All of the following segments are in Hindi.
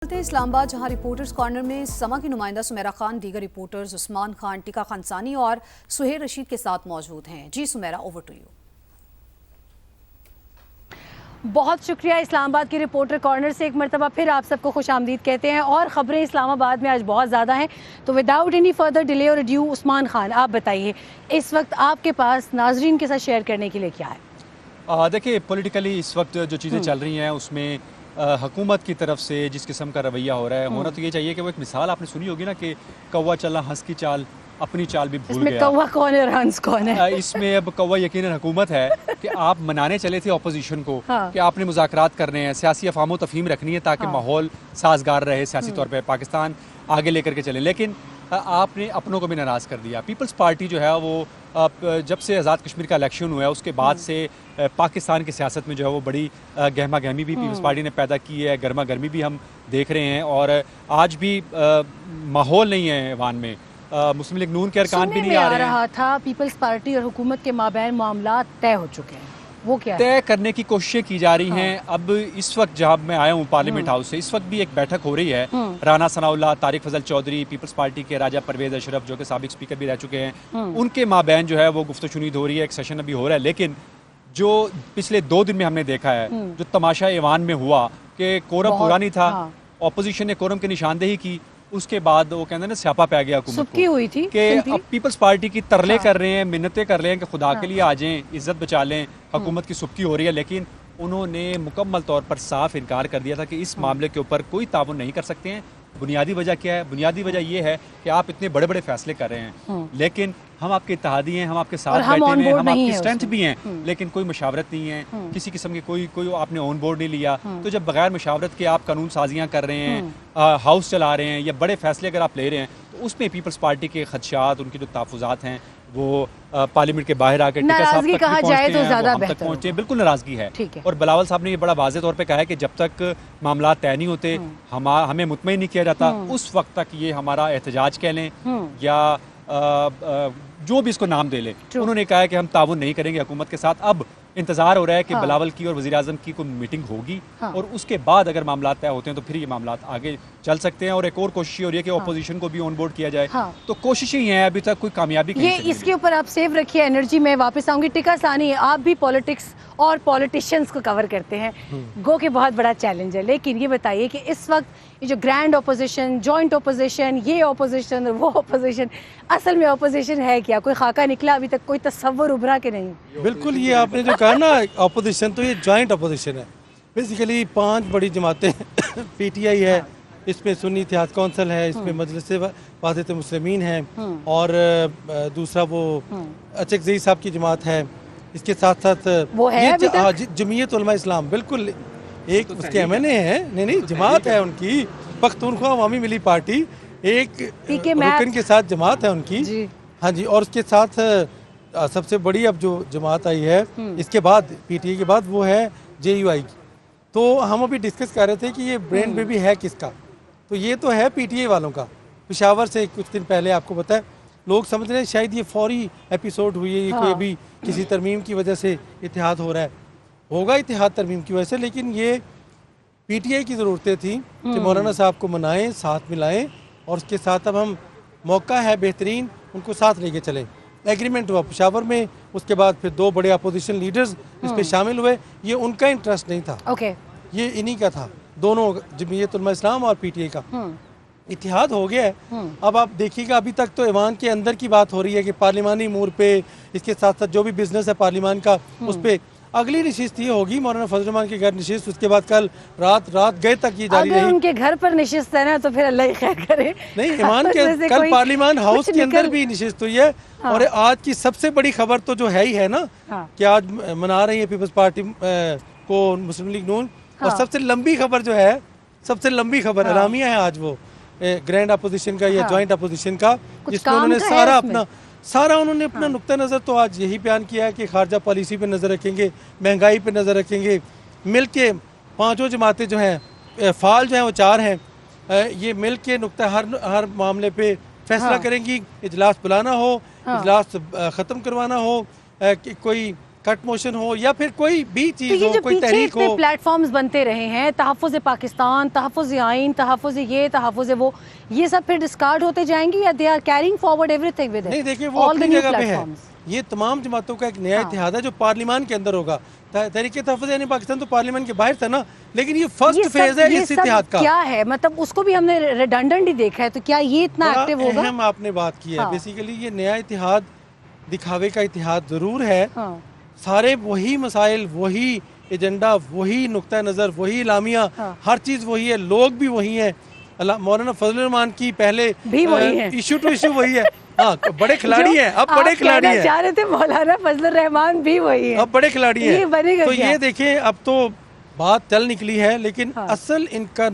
इस्लामाबाद जहां रिपोर्टर्स कॉर्नर में समा की नुमाइंदा सुमेरा खान दीगर रिपोर्टर्स उस्मान खान, टिका खानसानी और सुहेल रशीद के साथ मौजूद हैं। जी सुमेरा, ओवर टू यू। बहुत शुक्रिया। इस्लामाबाद के रिपोर्टर कॉर्नर से एक मरतबा फिर आप सबको खुश आमदीद कहते हैं और ख़बरें इस्लामाबाद में आज बहुत ज़्यादा हैं, तो विदाउट एनी फर्दर डिले और ड्यू उस्मान खान, आप बताइए इस वक्त आपके पास नाजरीन के साथ शेयर करने के लिए क्या है? देखिए, पॉलिटिकली इस वक्त जो चीज़ें चल रही हैं उसमें हुकूमत की तरफ से जिस किस्म का रवैया हो रहा है, होना तो ये चाहिए कि वो एक मिसाल आपने सुनी होगी ना कि कौवा चला हंस की चाल, अपनी चाल भी भूल गया। कौवा कौन है और हंस कौन है? इसमें अब कौवा यकीनन हुकूमत है कि आप मनाने चले थे अपोजिशन को कि आपने मुज़ाकरात करने हैं, सियासी अफाम तफहीम रखनी है ताकि माहौल साजगार रहे, सियासी तौर पर पाकिस्तान आगे लेकर के चले, लेकिन आपने अपनों को भी नाराज़ कर दिया। पीपल्स पार्टी जो है वो जब से आज़ाद कश्मीर का इलेक्शन हुआ है उसके बाद से पाकिस्तान की सियासत में जो है वो बड़ी गहमा गहमी भी पीपल्स पार्टी ने पैदा की है, गर्मा गर्मी भी हम देख रहे हैं और आज भी माहौल नहीं है ऐवान में। मुस्लिम लीग नून के अरकान भी नहीं आ रहा था। पीपल्स पार्टी और हुकूमत के माबैन मामला तय हो चुके हैं, वो क्या तय करने की कोशिशें की जा रही हैं। अब इस वक्त जब मैं आया हूँ पार्लियामेंट हाउस से, इस वक्त भी एक बैठक हो रही है। राना सनाउल्लाह, तारिक फजल चौधरी, पीपल्स पार्टी के राजा परवेज अशरफ जो कि साबिक स्पीकर भी रह चुके हैं, उनके माबैन जो है वो गुफ्तगू हो रही है, एक सेशन अभी हो रहा है। लेकिन जो पिछले 2 दिन में हमने देखा है, जो तमाशा ईवान में हुआ कि कोरम पूरा नहीं था, ऑपोजिशन ने कोरम की निशानदेही की, उसके बाद वो कहते हैं ना स्यापा पै गया हुकूमत को हुई थी कि अब पीपल्स पार्टी की तरले कर रहे हैं, मिन्नतें कर रहे हैं कि खुदा के लिए आ जाएं, इज्जत बचा लें, हुकूमत की सुबकी हो रही है। लेकिन उन्होंने मुकम्मल तौर पर साफ इनकार कर दिया था कि इस मामले के ऊपर कोई ताउन नहीं कर सकते हैं। बुनियादी वजह क्या है? बुनियादी वजह ये है कि आप इतने बड़े बड़े फैसले कर रहे हैं, लेकिन हम आपके इत्तेहादी हैं, हम आपके साथ बैठे हुए हैं, हम आपकी स्ट्रेंथ भी हैं, लेकिन कोई मशावरत नहीं है, किसी किस्म की कोई आपने ऑन बोर्ड नहीं लिया। तो जब बगैर मशावरत के आप कानून साजियाँ कर रहे हैं, हाउस चला रहे हैं या बड़े फैसले अगर आप ले रहे हैं, तो उसमें पीपल्स पार्टी के खदशात, उनके जो तहफ़्फ़ुज़ात हैं वो पार्लियामेंट के बाहर आकर नाराजगी कहा जाए तो ज़्यादा बेहतर पहुँचे। बिल्कुल नाराजगी है और बिलावल साहब ने ये बड़ा वाज़ेह तौर पे कहा है कि जब तक मामला तय नहीं होते हमें मुतमईन नहीं किया जाता, उस वक्त तक ये हमारा एहतजाज कह लें या जो भी इसको नाम दे ले। उन्होंने कहा है कि हम ताउन नहीं करेंगे हुकूमत के साथ। अब इंतजार हो रहा है कि बिलावल की और वज़ीर आज़म की कोई मीटिंग होगी और उसके बाद अगर मामला तय होते हैं तो फिर ये मामला आगे चल सकते हैं। और एक और कोशिश हो रही है कि अपोजिशन को भी ऑन बोर्ड किया जाए। तो कोशिशें ही हैं, अभी तक कोई कामयाबी ये इसके ऊपर आप सेव रखिए एनर्जी में वापस आऊंगी। टिका सानी, आप भी पॉलिटिक्स और पॉलिटिशियंस को कवर करते हैं, गो के बहुत बड़ा चैलेंज है, लेकिन ये बताइए कि इस वक्त ये जो ग्रैंड ऑपोजिशन, जॉइंट ऑपोजिशन, ये ऑपोजिशन और वो ऑपोजिशन, असल में ऑपोजिशन है क्या? कोई खाका निकला अभी तक? कोई तस्वर उभरा कि नहीं? बिल्कुल, ये आपने जो कहा ना ऑपोजिशन, तो ये जॉइंट ऑपोजिशन है। बेसिकली 5 बड़ी जमातें PTI है, इसमें सुन्नी इत्तेहाद कौंसिल है, इसमें मजलिस वाहिदत मुस्लिमीन है और दूसरा वो अचकज़ई साहब की जमात है, इसके साथ साथ वो है जमीयत उलमा इस्लाम, बिल्कुल एक उसके MNA है, नहीं जमात है उनकी, पख्तूनख्वा अवामी मिली पार्टी, एक रुकन के साथ जमात है उनकी। हाँ जी, और उसके साथ सबसे बड़ी अब जो जमात आई है इसके बाद PTI के बाद वो है JUI की। तो हम अभी डिस्कस कर रहे थे कि ये ब्रेन बेबी है किसका, तो ये तो है PTI वालों का। पेशावर से कुछ दिन पहले आपको पता है लोग समझ रहे हैं शायद ये फौरी एपिसोड हुई है, ये कोई अभी किसी तरमीम की वजह से इत्तेहाद हो रहा है, होगा इत्तेहाद तरमीम की वजह से, लेकिन ये PTI की ज़रूरतें थी कि मौलाना साहब को मनाएं, साथ मिलाएं और उसके साथ अब हम मौका है बेहतरीन उनको साथ लेके चलें। एग्रीमेंट हुआ पेशावर में, उसके बाद फिर 2 बड़े अपोजिशन लीडर्स इस पे शामिल हुए। ये उनका इंटरेस्ट नहीं था, ये इन्हीं का था, दोनों जमीयत उलमा इस्लाम और PTI का इत्तेहाद हो गया है। अब आप देखिएगा अभी तक तो ईवान के अंदर की बात हो रही है कि पार्लिमानी अमूर पे, इसके साथ साथ जो भी बिजनेस है पार्लिमान का उस पर अगली नशिस्त ये होगी मौलाना फजल रहमान के घर नशिस्त, उसके बाद कल रात गए तक ये जारी रही। उनके घर पर नशिस्त है ना तो फिर अल्लाह खैर करे। नहीं, ईमान के कल पार्लिमान हाउस के अंदर भी नशिस्त हुई है। और आज की सबसे बड़ी खबर तो जो है ही है ना कि आज मना रही है पीपल्स पार्टी को मुस्लिम लीग नून। और सबसे लंबी खबर जो है, सबसे लंबी खबर एलामिया है आज वो ग्रैंड अपोजिशन का या जॉइंट अपोजिशन का, जिसमें उन्होंने उन्होंने अपना नुक्ता नज़र तो आज यही बयान किया है कि खारजा पॉलिसी पे नज़र रखेंगे, महंगाई पे नज़र रखेंगे, मिल के 5 जमातें जो हैं, फाल जो हैं वो 4 हैं, ये मिल के नुक्ता हर मामले पे फैसला करेंगी। इजलास बुलाना हो, इजलास ख़त्म करवाना हो, कि कोई कट मोशन हो या फिर कोई भी तो चीज़ ये हो, जो कोई पीछे तहरीक इतने हो। प्लेटफॉर्म्स बनते रहे हैं, तहफ़्फ़ुज़ पाकिस्तान, तहफ़्फ़ुज़ आइन, तहफ़्फ़ुज़ ये, तहफ़्फ़ुज़ वो, ये सब फिर डिस्कार्ड होते जाएंगे या they are carrying forward everything with it? नहीं देखिए, वो ऑल द अपनी न्यू जगह पे है। प्लेटफॉर्म्स। ये तमाम जमातों का एक नया हाँ। इतिहाद है जो पार्लियामान के अंदर होगा। तहरीक तहफ़्फ़ुज़ यानी पाकिस्तान तो पार्लियामान के बाहर था ना, लेकिन ये ये फर्स्ट फेज है ये इस सब इतिहाद का। क्या है, मतलब उसको भी हमने रिडंडेंट ही देखा है, तो क्या ये इतना बड़ा एक्टिव होगा? अहम आपने बात की है। हाँ। बेसिकली ये नया इतिहाद दिखावे का इतिहाद ज़रूर है। हाँ। सारे वही मसाइल, वही एजेंडा, वही नुक्ता नज़र, वही इलामिया, हाँ। हर चीज़ वही है, लोग भी वही हैं। मौलाना फजलुर रहमान की पहले भी वही हैं। इशू टू इशू वही है। हाँ, बड़े खिलाड़ी हैं, अब बड़े खिलाड़ी आप कहना हैं, चाह रहे थे मौलाना फजलुर रहमान भी वही है। अब बड़े खिलाड़ी ये हैं। बनेगा तो क्या? ये देखें, अब तो बात चल निकली है, लेकिन हाँ। असल इनका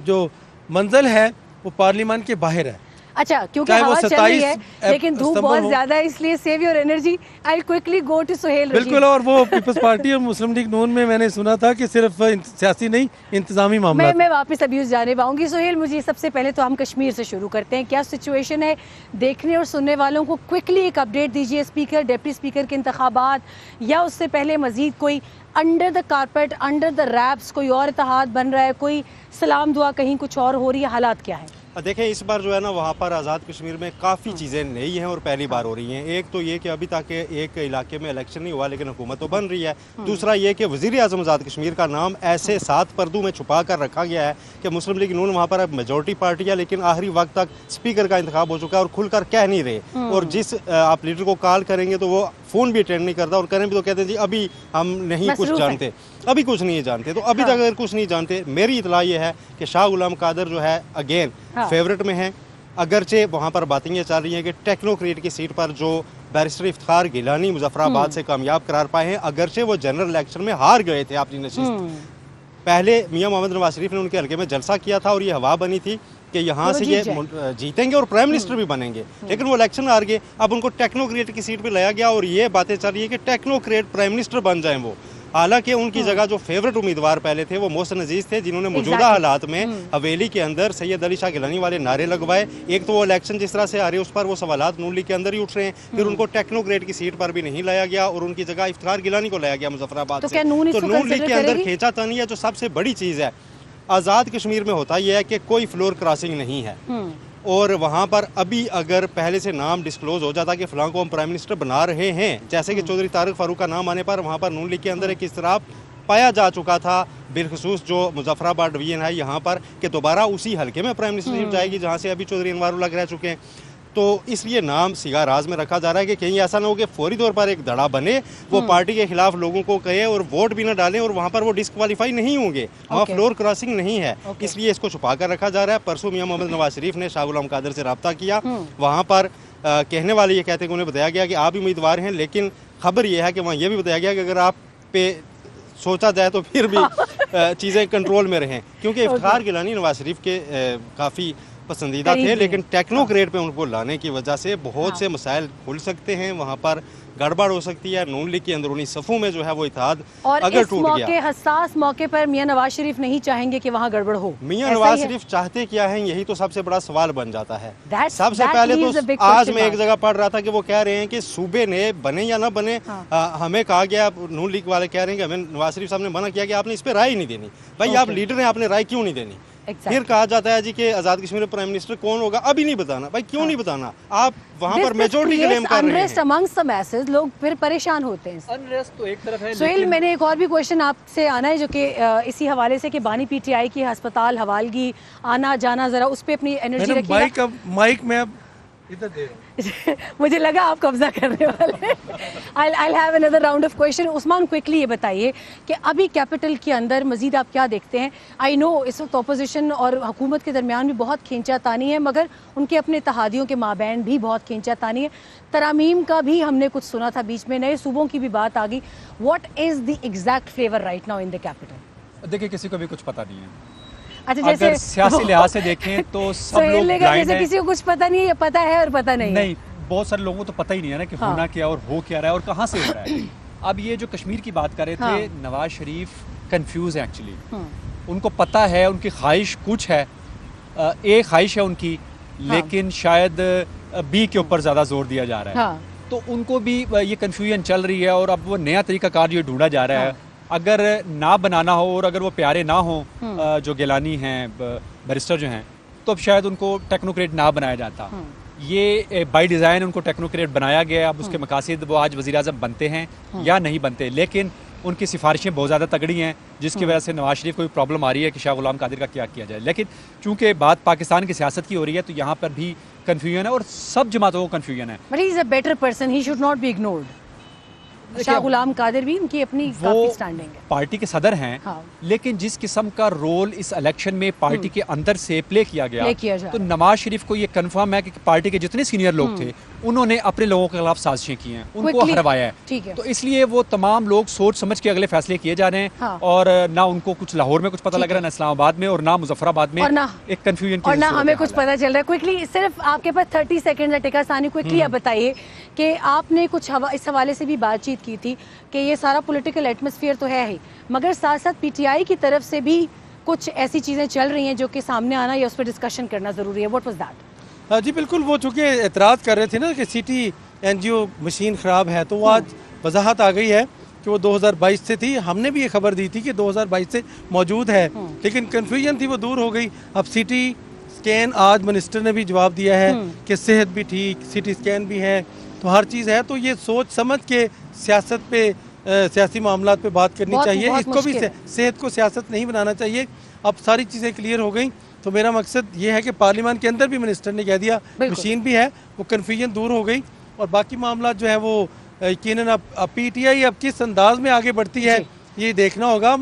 जो मंजिल है वो पार्लियामान के बाहर है। अच्छा, क्योंकि चाहे वो हवा चल रही 27 है लेकिन धूप सितंबर बहुत हो। ज्यादा है, इसलिए save your energy. I quickly go to Suhail Rashid. बिल्कुल, और वो पीपल्स पार्टी और मुस्लिम लीग नून में मैंने सुना था कि सिर्फ सियासी नहीं, इंतजामी मामला मैं वापस अभी उस जाने पाऊंगी। सुहेल, मुझे सबसे पहले तो हम कश्मीर से शुरू करते हैं। क्या सिचुएशन है, देखने और सुनने वालों को क्विकली एक अपडेट दीजिए। स्पीकर, डिप्टी स्पीकर के इंतखाबात या उससे पहले मजीद कोई under the carpet, under the wraps कोई और इत्तेहाद बन रहा है, कोई सलाम दुआ कहीं कुछ और हो रही है, हालात क्या है? देखें, इस बार जो है ना वहाँ पर आज़ाद कश्मीर में काफ़ी चीज़ें नई हैं और पहली बार हो रही हैं। एक तो ये कि अभी तक एक इलाके में इलेक्शन नहीं हुआ लेकिन हुकूमत तो बन रही है। दूसरा ये कि वज़ीर आज़म आज़ाद कश्मीर का नाम ऐसे 7 पर्दों में छुपा कर रखा गया है कि मुस्लिम लीग नून वहाँ पर अब मेजॉरिटी पार्टी है, लेकिन आखिरी वक्त तक स्पीकर का इंतखाब हो चुका है और खुलकर कह नहीं रहे। और जिस आप लीडर को कॉल करेंगे तो वो फ़ोन भी अटेंड नहीं करता, और करें भी तो कहते हैं जी अभी हम नहीं कुछ मसरूफ है। जानते, अभी कुछ नहीं जानते। तो अभी तक अगर कुछ नहीं जानते, मेरी इतला ये है कि शाह गुलाम कादर जो है अगेन फेवरेट में है। अगरचे वहाँ पर बातें ये चल रही हैं कि टेक्नोक्रेट की सीट पर जो बैरिस्टर इफ्तिखार गिलानी मुजफ्फराबाद से कामयाब करार पाए हैं, अगरचे वो जनरल इलेक्शन में हार गए थे अपनी नशिस्त। पहले मियां मोहम्मद नवाज शरीफ ने उनके हल्के में जलसा किया था और ये हवा बनी थी कि यहाँ से ये जीतेंगे और प्राइम मिनिस्टर भी बनेंगे, लेकिन वो इलेक्शन हार गए। अब उनको टेक्नोक्रेट की सीट पे लाया गया और ये बातें चल रही है कि टेक्नोक्रेट प्राइम मिनिस्टर बन जाएं वो। हालांकि उनकी जगह जो फेवरेट उम्मीदवार पहले थे वो मोहसिन अजीज थे, जिन्होंने मौजूदा हालात में हवेली के अंदर सैयद अली शाह गिलानी वाले नारे लगवाए। एक तो वो इलेक्शन जिस तरह से आ रहे उस पर वो सवालात नून लीग के अंदर ही उठ रहे हैं, फिर उनको टेक्नोक्रेट की सीट पर भी नहीं लाया गया और उनकी जगह इफ्तिखार गिलानी को लाया गया मुजफ्फराबाद से। तो नून लीग के अंदर खींचातानी है जो सबसे बड़ी चीज़ है। आज़ाद कश्मीर में होता यह है कि कोई फ्लोर क्रॉसिंग नहीं है, और वहाँ पर अभी अगर पहले से नाम डिस्क्लोज हो जाता कि फ़लाँ को हम प्राइम मिनिस्टर बना रहे हैं, जैसे कि चौधरी तारिक फारूक का नाम आने पर वहाँ पर नून लीग के अंदर एक इस्तिराब पाया जा चुका था, बिलखसूस जो मुजफ्फराबाद डिवीजन है यहाँ पर, कि दोबारा उसी हल्के में प्राइम मिनिस्टरशिप जाएगी जहाँ से अभी चौधरी अनवारुल्लाह रह चुके हैं। तो इसलिए नाम सिगा राज में रखा जा रहा है कि कहीं ऐसा ना हो कि फौरी तौर पर एक धड़ा बने, वो पार्टी के खिलाफ लोगों को कहे और वोट भी ना डालें और वहाँ पर वो डिस्क्वालीफाई नहीं होंगे। वहाँ फ्लोर क्रॉसिंग नहीं है, इसलिए इसको छुपा कर रखा जा रहा है। परसों मियां मोहम्मद नवाज शरीफ ने शाह गुलाम कादर से रब्ता किया, वहाँ पर कहने वाले ये कहते हैं कि उन्हें बताया गया कि आप उम्मीदवार हैं, लेकिन खबर ये है कि वहाँ ये भी बताया गया कि अगर आप पे सोचा जाए तो फिर भी चीज़ें कंट्रोल में रहें, क्योंकि इफ्तिखार गिलानी नवाज शरीफ के काफ़ी पसंदीदा थे, लेकिन टेक्नोक्रेट पे उनको लाने की वजह से बहुत से मसाइल खुल सकते हैं, वहाँ पर गड़बड़ हो सकती है। नून लीग की अंदरूनी सफ़ों में जो है वो इत्तेहाद अगर टूट गया। हसास मौके पर मियां नवाज शरीफ नहीं चाहेंगे कि वहाँ गड़बड़ हो। मियां नवाज शरीफ चाहते क्या हैं, यही तो सबसे बड़ा सवाल बन जाता है। सबसे पहले तो आज मैं एक जगह पढ़ रहा था कि वो कह रहे हैं कि सूबे ने बने या ना बने, हमें कहा गया, नून लीग वाले कह रहे हैं कि हमें नवाज शरीफ साहब ने मना किया कि आपने इस पर राय ही नहीं देनी। भाई आप लीडर हैं, आपने राय क्यों नहीं देनी? फिर कहा जाता है जी कि आज़ाद कश्मीर में प्राइम मिनिस्टर कौन होगा, अभी नहीं बताना। भाई क्यों नहीं बताना? आप वहाँ पर मेजॉरिटी क्लेम कर रहे हैं। अमंग्स्ट द मैसेज लोग फिर परेशान होते हैं। अनरेस्ट तो एक तरफ है। सोहेल, मैंने एक और भी क्वेश्चन आपसे आना है जो कि इसी हवाले से कि बानी पीटीआई की अस्पताल हवालगी आना जाना, जरा उस पर अपनी एनर्जी रखिएगा। माइक में अब इधर दे रहा हूं। मुझे लगा आप कब्जा करने वाले। I'll have another round of question. Usman, quickly ये बताइए कि अभी कैपिटल के अंदर मजीद आप क्या देखते हैं? आई नो इस वक्त अपोजिशन और हुकूमत के दरमियान भी बहुत खींचातानी है, मगर उनके अपने इत्तेहादियों के माबैन भी बहुत खींचातानी है। तरामीम का भी हमने कुछ सुना था बीच में, नए सूबों की भी बात आ गई। What is the exact flavour right now in the capital? देखिए, किसी को भी कुछ पता नहीं है। अच्छा, अगर सियासी लिहाज से देखें तो सब लोग ब्लाइंड हैं। किसी को कुछ पता नहीं है, या पता है और पता नहीं नहीं, बहुत सारे लोगों को तो पता ही नहीं है ना कि होना क्या और हो क्या रहा है और कहाँ से हो रहा है। अब ये जो कश्मीर की बात कर रहे थे, नवाज शरीफ कंफ्यूज है एक्चुअली। उनको पता है, उनकी ख्वाहिश कुछ है, एक ख्वाहिश है उनकी, लेकिन शायद बी के ऊपर ज़्यादा जोर दिया जा रहा है। तो उनको भी ये कन्फ्यूजन चल रही है और अब वो नया तरीकाकार जो ढूंढा जा रहा है, अगर ना बनाना हो और अगर वो प्यारे ना हो जो गिलानी हैं बैरिस्टर जो हैं, तो अब शायद उनको टेक्नोक्रेट ना बनाया जाता। ये बाय डिज़ाइन उनको टेक्नोक्रेट बनाया गया। अब उसके मकासद वो आज वज़ीर आज़म बनते हैं या नहीं बनते, लेकिन उनकी सिफारिशें बहुत ज़्यादा तगड़ी हैं, जिसकी वजह से नवाज शरीफ को भी प्रॉब्लम आ रही है कि शाह गुलाम कादिर का क्या किया जाए। लेकिन चूंकि बात पाकिस्तान की सियासत की हो रही है, तो यहाँ पर भी कन्फ्यूजन है और सब जमातों को कन्फ्यूजन है। But he is a better person, he should not be ignored. Shah Ghulam Qadir भी उनकी अपनी काफी स्टैंडिंग है, पार्टी के सदर हैं। हाँ। लेकिन जिस किस्म का रोल इस इलेक्शन में पार्टी के अंदर से प्ले किया गया, तो नवाज शरीफ को ये कंफर्म है कि पार्टी के जितने सीनियर लोग थे उन्होंने अपने लोगों के खिलाफ साजिशें की हैं, उनको हरवाया है। तो इसलिए वो तमाम लोग सोच समझ के अगले फैसले किए जा रहे हैं। हाँ। और ना उनको कुछ लाहौर में कुछ पता लग रहा है, ना इस्लामाबाद में और ना मुजफ्फराबाद में, और ना एक कंफ्यूजन और ना हमें कुछ पता चल रहा है। क्विकली, सिर्फ आपके पास 30 सेकंड है टिका सानी, क्विकली आप बताइए कि आपने कुछ इस हवाले से भी बातचीत की थी कि ये सारा पॉलिटिकल एटमॉस्फेयर तो है ही, मगर साथ साथ पीटीआई की तरफ से भी कुछ ऐसी चीज़ें चल रही हैं जो कि सामने आना या उस पर डिस्कशन करना ज़रूरी है। What was that? जी बिल्कुल, वो चूँकि एतराज़ कर रहे थे ना कि सिटी एनजीओ मशीन ख़राब है, तो वो आज वजाहत आ गई है कि वो 2022 से थी। हमने भी ये खबर दी थी कि 2022 से मौजूद है, लेकिन कन्फ्यूजन थी वो दूर हो गई। अब सिटी स्कैन आज मिनिस्टर ने भी जवाब दिया है कि सेहत भी ठीक, सिटी स्कैन भी है, तो हर चीज़ है। तो ये सोच समझ के सियासत पे सियासी मामलात पे बात करनी चाहिए। इसको भी सेहत को सियासत नहीं बनाना चाहिए। अब सारी चीज़ें क्लियर हो गई, तो मेरा मकसद ये है कि पार्लियामान के अंदर भी मिनिस्टर ने कह दिया मशीन भी है, वो कन्फ्यूजन दूर हो गई। और बाकी मामला जो है वो यकीनन अब पीटीआई अब किस अंदाज में आगे बढ़ती है ये देखना होगा।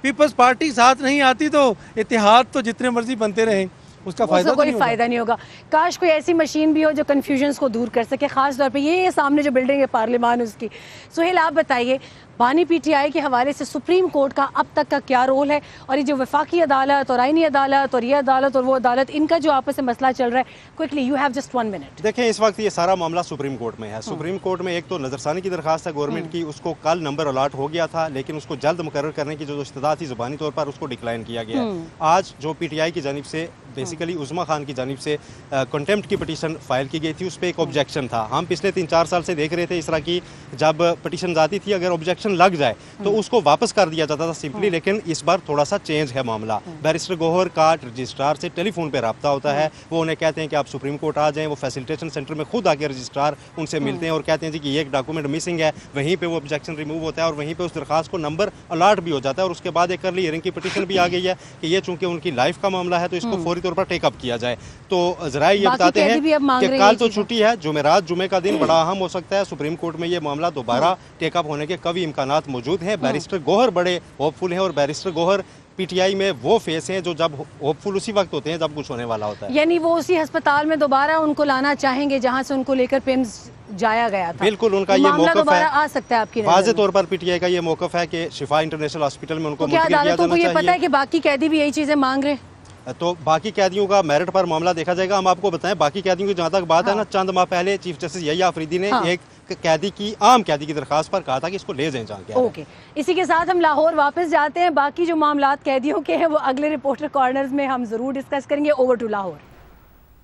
पीपल्स पार्टी साथ नहीं आती तो इत्तेहाद तो जितने मर्जी बनते रहें, उसका कोई फायदा नहीं होगा। काश कोई ऐसी मशीन भी हो जो कन्फ्यूजन्स को दूर कर सके, खास तौर पे ये सामने जो बिल्डिंग है पार्लियामान उसकी। सुहेल, आप बताइए, बानी पीटीआई के हवाले से सुप्रीम कोर्ट का अब तक का क्या रोल है, और ये जो वफाकी अदालत और आईनी अदालत और ये अदालत और वो अदालत, इनका जो आपस में मसला चल रहा है, quickly you have just 1 minute. देखें, इस वक्त ये सारा मामला सुप्रीम कोर्ट में है। सुप्रीम कोर्ट में एक तो नजरसानी की दरखास्त है गवर्नमेंट की, उसको कल नंबर अलॉट हो गया था, लेकिन उसको जल्द मुकर्रर करने की जो इस्तदा थी ज़ुबानी तौर पर, उसको डिक्लाइन किया गया। आज जो पीटीआई की जानिब से बेसिकली उज़मा खान की जानिब से कंटेम्प्ट की पिटीशन फाइल की गई थी, उस पर एक ऑब्जेक्शन था। हम पिछले 3-4 साल से देख रहे थे इस तरह की जब पिटीशन आती थी, अगर ऑब्जेक्शन लग जाए तो उसको वापस कर दिया जाता था सिंपली। लेकिन इस बार थोड़ा सा चेंज है मामला। बैरिस्टर गौहर का रजिस्ट्रार से टेलीफोन पे रब्ता होता है, वो उन्हें कहते हैं कि आप सुप्रीम कोर्ट आ जाएं। वो फैसिलिटेशन सेंटर में खुद आके रजिस्ट्रार उनसे मिलते हैं और कहते हैं जी कि ये एक डॉक्यूमेंट मिसिंग है। वहीं पे वो ऑब्जेक्शन रिमूव होता है और वहीं पे उस दरखास्त को नंबर अलॉट भी हो जाता है। और उसके बाद एक अर्ली हियरिंग की पिटीशन भी आ गई है कि ये चूंकि उनकी लाइफ का मामला है तो इसको फौरी तौर पर टेकअप किया जाए। तो जरा ये बताते हैं कि कल तो छुट्टी है, जुमेरात जुमे का दिन बड़ा अहम हो सकता है। सुप्रीम कोर्ट में ये मामला दोबारा टेकअप होने के कभी इम्कानात मौजूद हैं। बैरिस्टर गौहर बड़े होपफुल हैं और बैरिस्टर गौहर पीटीआई में वो फेस हैं जो जब होपफुल उसी वक्त होते हैं जब कुछ होने वाला होता है। यानी वो उसी अस्पताल में दोबारा उनको लाना चाहेंगे जहां से उनको लेकर पिम्स जाया गया था। बिल्कुल, उनका ये मौकफ है, आ सकता है आपकी वाज़े तौर पर पीटीआई का ये मौकफ है कि शिफा इंटरनेशनल हॉस्पिटल में उनको मुंतकिल किया जाना चाहिए। ये पता है कि बाकी कैदी भी यही चीजें मांग रहे हैं, तो बाकी कैदियों का मेरिट पर मामला देखा जाएगा। हम आपको बताएं, बाकी कैदियों की जहाँ तक बात है ना, चंद माह पहले चीफ जस्टिस यहिया अफरीदी ने एक कैदी की आम कैदी की दरखास्त पर कहा था कि इसको ले जाएं जहाँ के। ओके, इसी के साथ हम लाहौर वापस जाते हैं। बाकी जो मामलात कैदियों के हैं वो अगले रिपोर्टर कॉर्नर्स में हम जरूर डिस्कस करेंगे। Over to Lahore.